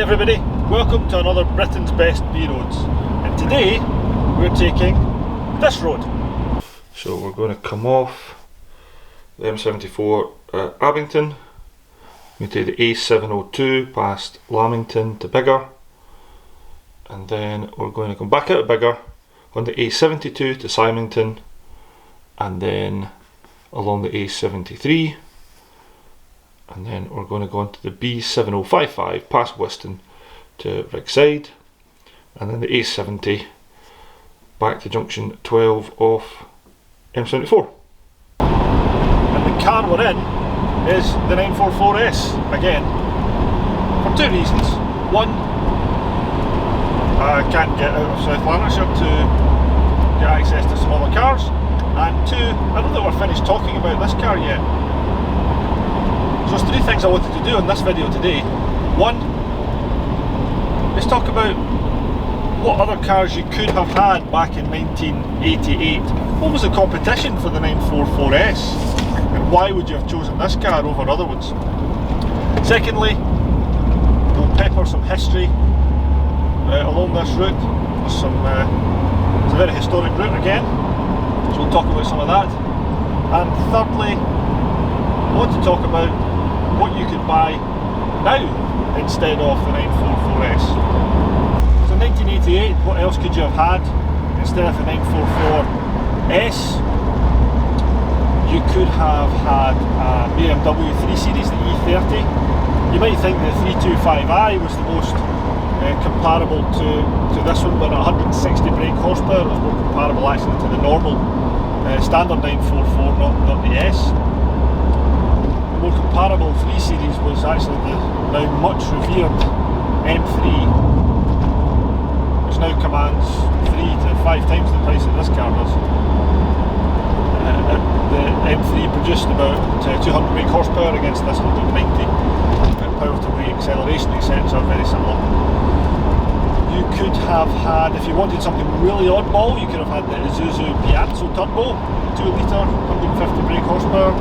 everybody, welcome to another Britain's Best B Roads, and today we're taking this road. So we're going to come off the M74 at Abington, we take the A702 past Lamington to Biggar, and then we're going to come back out of Biggar on the A72 to Symington, and then along the A73, and then we're going to go onto the B7055 past Whiston to Rigside, and then the A70 back to junction 12 of M74. And the car we're in is the 944S again, for two reasons. One, I can't get out of South Lanarkshire to get access to some other cars, and two, I don't think we're finished talking about this car yet. So there's three things I wanted to do in this video today. One, let's talk about what other cars you could have had back in 1988. What was the competition for the 944S? And why would you have chosen this car over other ones? Secondly, we'll pepper some history along this route. It's a very historic route again, so we'll talk about some of that. And thirdly, I want to talk about what you could buy now instead of the 944S. So 1988, what else could you have had instead of the 944S? You could have had a BMW 3 Series, the E30. You might think the 325i was the most comparable to this one, but at 160 brake horsepower it was more comparable actually to the normal standard 944, not the S. The more comparable 3 Series was actually the now much revered M3, which now commands 3 to 5 times the price that this car does. The M3 produced about 200 brake horsepower against this 190. Power to weight, acceleration, etc. are very similar. You could have had, if you wanted something really oddball, you could have had the Isuzu Piazza Turbo, 2 litre, 150 brake horsepower.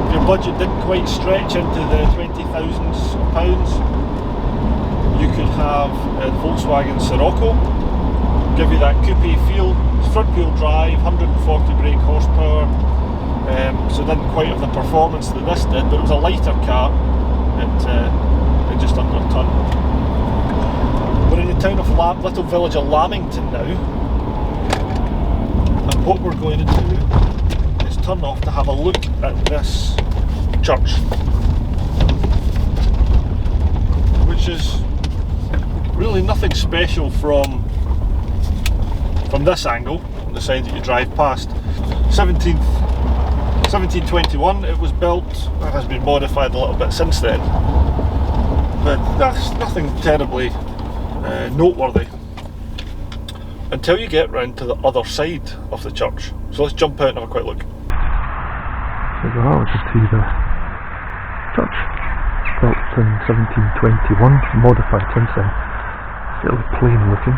If your budget didn't quite stretch into the 20,000s of pounds, you could have the Volkswagen Scirocco, give you that coupe feel, front wheel drive, 140 brake horsepower, so it didn't quite have the performance that this did, but it was a lighter car at just under a tonne. We're in the town of little village of Lamington now, and what we're going to do is turn off to have a look at this church, which is really nothing special from this angle, on the side that you drive past. 1721 it was built. It has been modified a little bit since then, but that's nothing terribly noteworthy until you get round to the other side of the church. So let's jump out and have a quick look. So we can see the church, built in 1721, modified since then, fairly plain looking.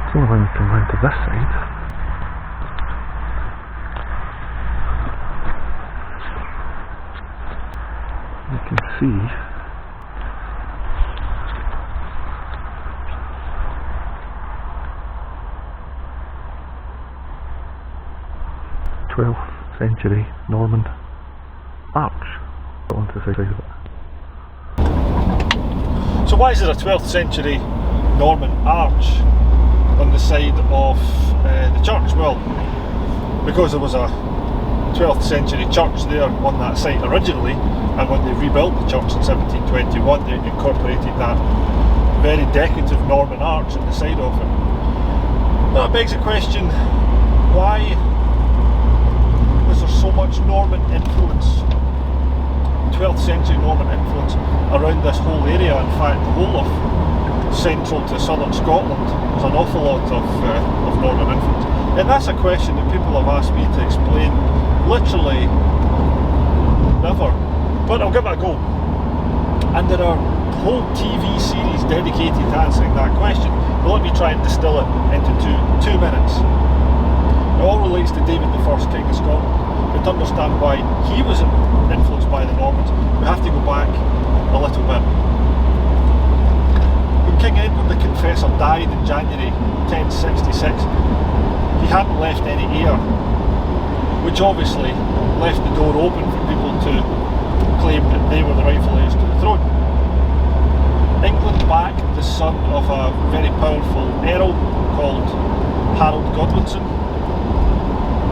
It's only when we come round to this side you can see C12th century Norman arch onto the side of it. So why is there a 12th century Norman arch on the side of the church? Well, because there was a 12th century church there on that site originally, and when they rebuilt the church in 1721 they incorporated that very decorative Norman arch on the side of it. Now it begs the question, why was there so much Norman influence, 12th century Norman influence around this whole area? In fact, the whole of central to southern Scotland, there's an awful lot of Norman influence. And that's a question that people have asked me to explain literally never, but I'll give it a go. And there are whole TV series dedicated to answering that question, but let me try and distill it into two minutes. It all relates to David I, King of Scotland. But to understand why he was influenced by the Normans, we have to go back a little bit. King Edward the Confessor died in January 1066, he hadn't left any heir, which obviously left the door open for people to claim that they were the rightful heirs to the throne. England backed the son of a very powerful earl called Harold Godwinson,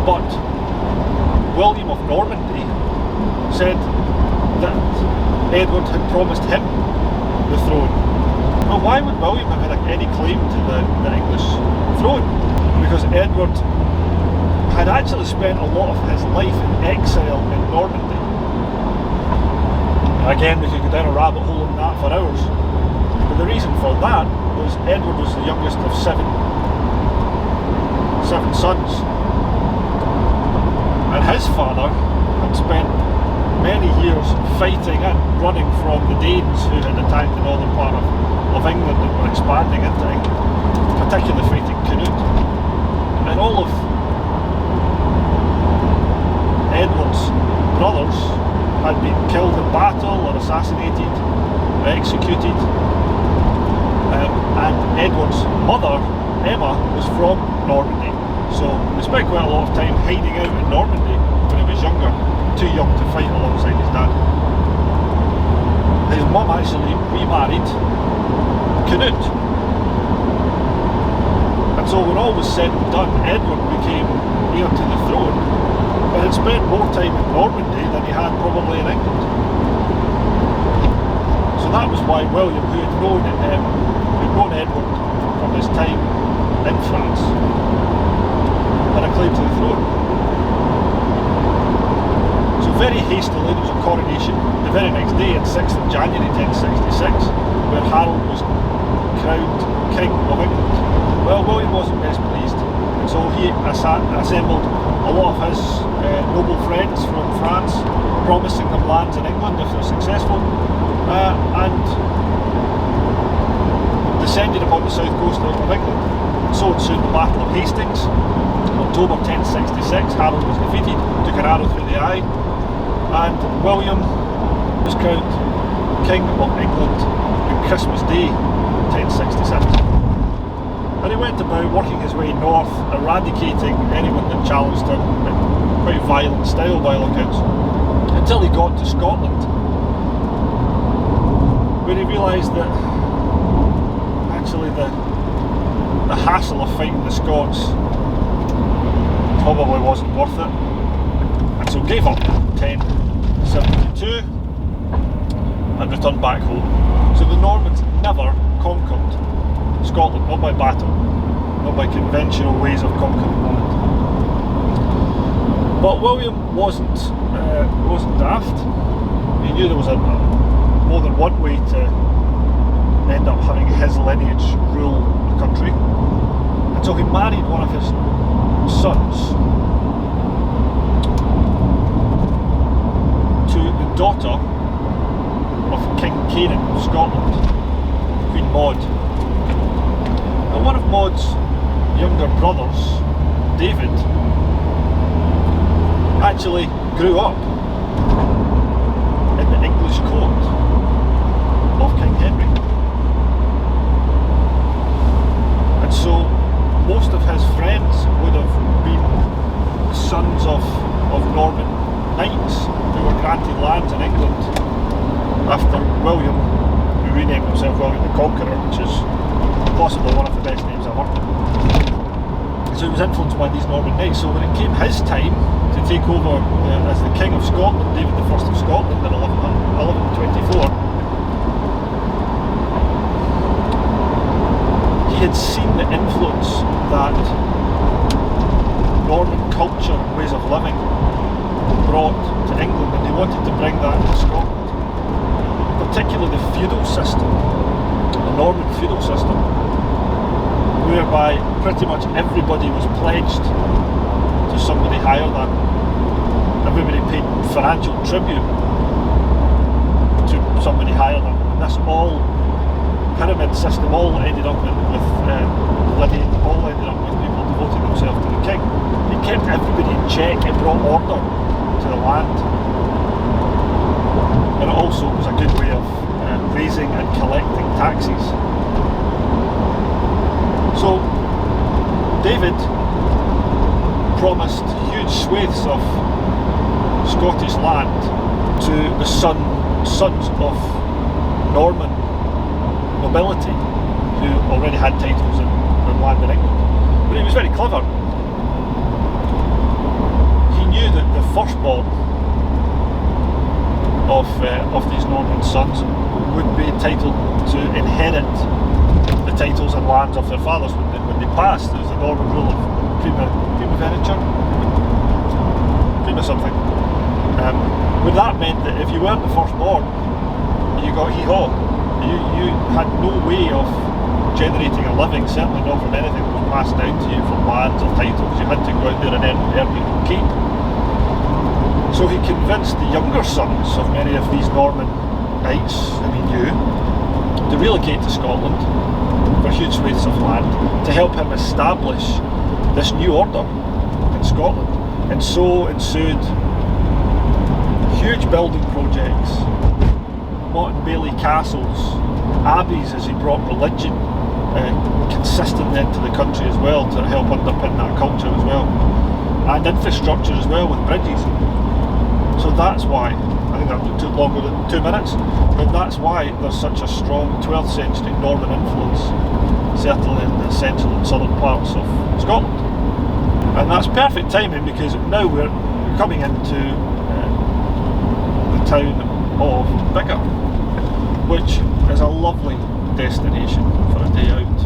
but William of Normandy said that Edward had promised him the throne. Well, why would William have had any claim to the English throne? Because Edward had actually spent a lot of his life in exile in Normandy. Again, we could go down a rabbit hole on that for hours. But the reason for that was Edward was the youngest of seven sons. And his father had spent many years fighting and running from the Danes who had attacked the northern part of England and were expanding into England, particularly fighting Canute. And all of Edward's brothers had been killed in battle or assassinated or executed. And Edward's mother, Emma, was from Normandy. So he spent quite a lot of time hiding out in Normandy when he was younger, too young to fight alongside his dad. His mum actually remarried Canute. And so when all was said and done, Edward became heir to the throne, but had spent more time in Normandy than he had probably in England. So that was why William, who had known Edward from his time in France, had a claim to the throne. So very hastily there was a coronation the very next day, on 6th of January 1066, where Harold was crowned King of England. Well, William wasn't best pleased, and so he assembled a lot of his noble friends from France, promising them lands in England if they're successful, and descended upon the south coast of England. So ensued the Battle of Hastings. In October 1066, Harold was defeated, took an arrow through the eye, and William was crowned King of England on Christmas Day 1067. And he went about working his way north, eradicating anyone that challenged him in quite violent style by all accounts, until he got to Scotland, where he realised that actually the hassle of fighting the Scots probably wasn't worth it, and so gave up 1072 and returned back home. So the Normans never conquered Scotland, not by battle, not by conventional ways of conquering land. But William wasn't daft. He knew there was more than one way to end up having his lineage rule the country, and so he married one of his sons to the daughter of King Cainan of Scotland, Queen Maud. And one of Maud's younger brothers, David, actually grew up in the English court of King Henry. And so most of his friends would have been sons of Norman knights who were granted lands in England after William, who renamed himself William the Conqueror, which is possibly one of the best names I've heard. So he was influenced by these Norman knights. So when it came his time to take over as the King of Scotland, David I of Scotland in 1124, he had seen the influence that Norman culture and ways of living brought to England, and he wanted to bring that to Scotland, particularly the feudal system, the Norman feudal system, whereby pretty much everybody was pledged to somebody higher than them. Everybody paid financial tribute to somebody higher than them, and this all pyramid system all ended up with people devoting themselves to the king. It kept everybody in check, it brought order to the land, and it also was a good way of raising and collecting taxes. So David promised huge swathes of Scottish land to the sons of Norman nobility who already had titles and land in England. But he was very clever. He knew that the firstborn of these Norman sons would be entitled to inherit the titles and lands of their fathers when they passed. There was the Norman rule of primogeniture, prima something. But that meant that if you weren't the firstborn, you got hee-haw. You had no way of generating a living, certainly not from anything that was passed down to you from lands or titles. You had to go out there and earn your keep. So he convinced the younger sons of many of these Norman knights whom he knew to relocate to Scotland for huge swathes of land to help him establish this new order in Scotland. And so ensued huge building projects, Motte and Bailey castles, abbeys as he brought religion consistently into the country as well to help underpin that culture as well, and infrastructure as well with bridges. So that's why, I think that took longer than 2 minutes, but that's why there's such a strong 12th century Norman influence, certainly in the central and southern parts of Scotland. And that's perfect timing because now we're coming into the town of Biggar, which is a lovely destination for a day out.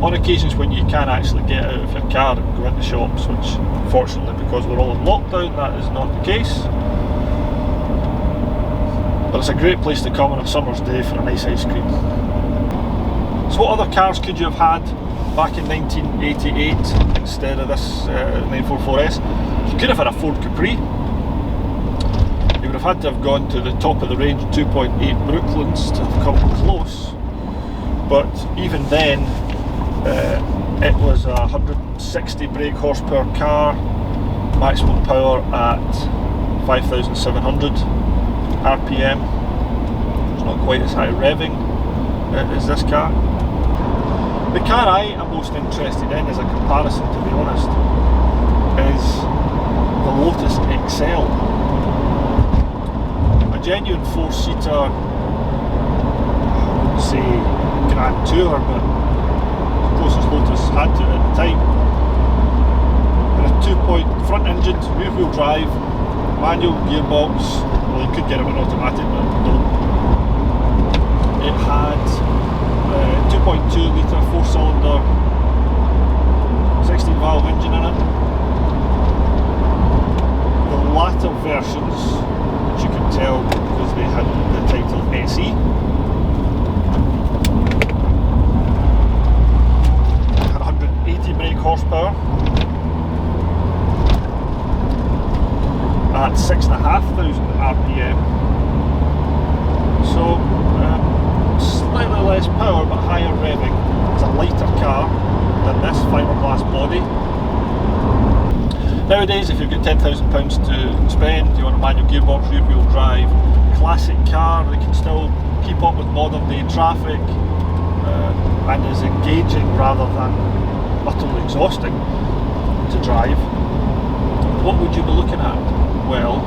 On occasions when you can actually get out of your car and go into shops, which unfortunately because we're all in lockdown that is not the case. But it's a great place to come on a summer's day for a nice ice cream. So what other cars could you have had back in 1988 instead of this 944S? You could have had a Ford Capri. You would have had to have gone to the top of the range 2.8 Brooklands to have come close, but even then it was a 160 brake horsepower car, maximum power at 5,700 RPM. It's not quite as high revving as this car. The car I am most interested in as a comparison, to be honest, is the Lotus XL. Genuine four-seater, I wouldn't say Grand Tour, but the closest Lotus had to it at the time. And a 2-point front engine, rear-wheel drive, manual gearbox. Well, you could get it with automatic, but don't. It had a 2.2 litre 4-cylinder 16-valve engine in it. The latter versions, you can tell because they had the title SE. Had 180 brake horsepower at 6,500 RPM. So slightly less power but higher revving. It's a lighter car than this fiberglass body. Nowadays, if you've got £10,000 to spend, you want a manual gearbox, rear wheel drive, classic car that can still keep up with modern day traffic and is engaging rather than utterly exhausting to drive, what would you be looking at? Well,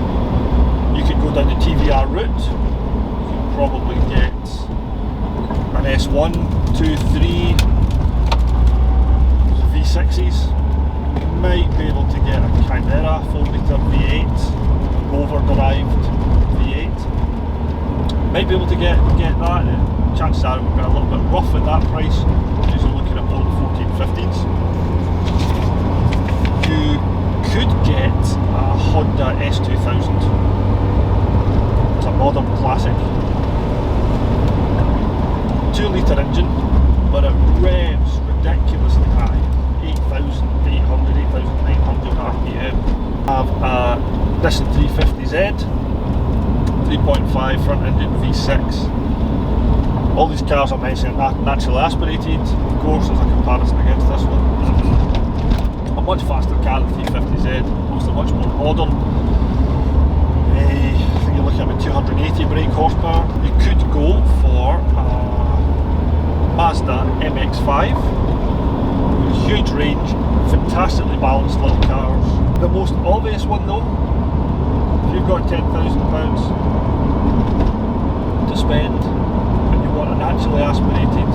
you could go down the TVR route. You could probably get an S1, 2, 3 V6s. You might be able to get a Chimera 4-litre V8, Rover-derived V8. Might be able to get that. Chances are it would be a little bit rough at that price. Usually looking at more than 14-15s. You could get a Honda S2000. It's a modern classic. 2-litre engine, but it revs ridiculously high. 8,800, 8,900 RPM. I have a Nissan 350Z, 3.5 front engine V6. All these cars I'm mentioning are naturally aspirated, of course, as a comparison against this one. A much faster car than 350Z, obviously much more modern. I think you're looking at about 280 brake horsepower. You could go for Mazda MX-5. Huge range, fantastically balanced little cars. The most obvious one though, if you've got £10,000 to spend and you want a naturally aspirated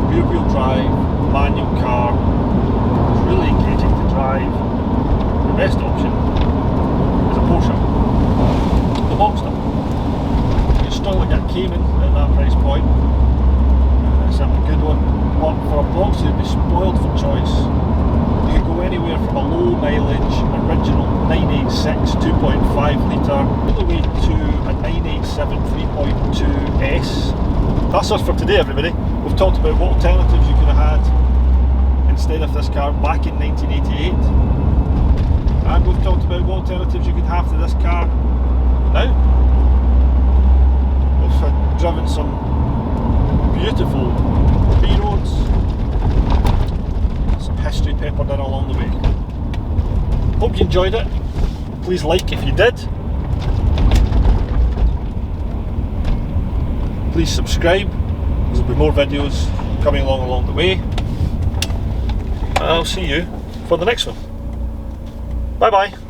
rear-wheel drive manual car, it's really engaging to drive, the best option is a Porsche, the Boxster. You can struggle to get Cayman at that price point. It's a good one, but for a Boxster you'd be spoiled for choice. You could go anywhere from a low mileage original 986 2.5 litre all the way to a 987 3.2S. That's us for today, everybody. We've talked about what alternatives you could have had instead of this car back in 1988, and we've talked about what alternatives you could have to this car now. We've driven some beautiful B-roads, some history peppered in along the way. Hope you enjoyed it. Please like if you did. Please subscribe. There'll be more videos coming along the way. And I'll see you for the next one. Bye bye.